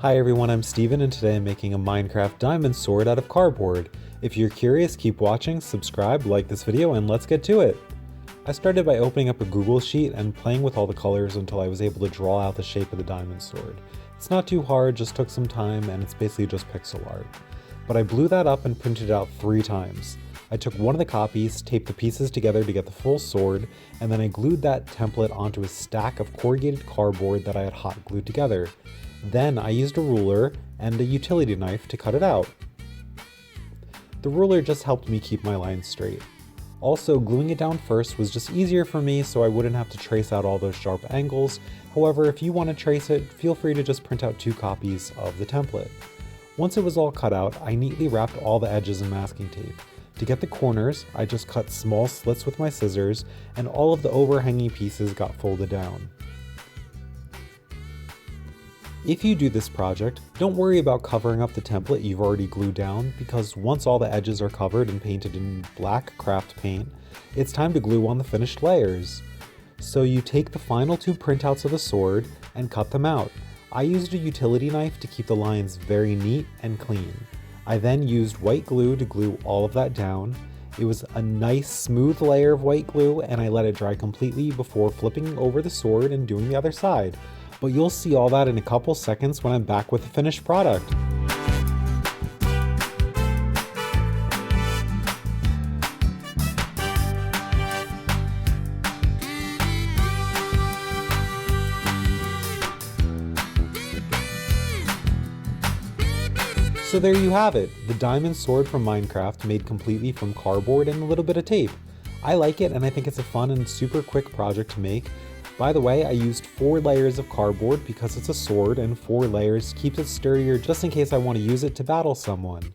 Hi everyone, I'm Steven and today I'm making a Minecraft diamond sword out of cardboard. If you're curious, keep watching, subscribe, like this video, and let's get to it! I started by opening up a Google sheet and playing with all the colors until I was able to draw out the shape of the diamond sword. It's not too hard, just took some time, and it's basically just pixel art. But I blew that up and printed it out 3 times. I took one of the copies, taped the pieces together to get the full sword, and then I glued that template onto a stack of corrugated cardboard that I had hot glued together. Then I used a ruler and a utility knife to cut it out. The ruler just helped me keep my lines straight. Also, gluing it down first was just easier for me so I wouldn't have to trace out all those sharp angles. However, if you want to trace it, feel free to just print out 2 copies of the template. Once it was all cut out, I neatly wrapped all the edges in masking tape. To get the corners, I just cut small slits with my scissors, and all of the overhanging pieces got folded down. If you do this project, don't worry about covering up the template you've already glued down, because once all the edges are covered and painted in black craft paint, it's time to glue on the finished layers. So you take the final 2 printouts of the sword and cut them out. I used a utility knife to keep the lines very neat and clean. I then used white glue to glue all of that down. It was a nice smooth layer of white glue, and I let it dry completely before flipping over the sword and doing the other side. But you'll see all that in a couple seconds when I'm back with the finished product. So there you have it, the diamond sword from Minecraft made completely from cardboard and a little bit of tape. I like it and I think it's a fun and super quick project to make. By the way, I used 4 layers of cardboard because it's a sword, and 4 layers keeps it sturdier just in case I want to use it to battle someone.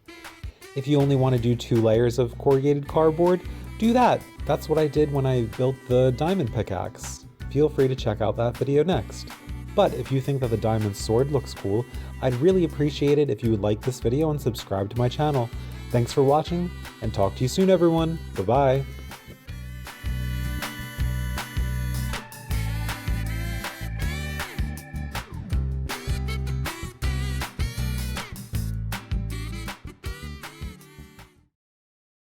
If you only want to do 2 layers of corrugated cardboard, do that. That's what I did when I built the diamond pickaxe. Feel free to check out that video next. But if you think that the diamond sword looks cool, I'd really appreciate it if you would like this video and subscribe to my channel. Thanks for watching, and talk to you soon everyone. Bye bye.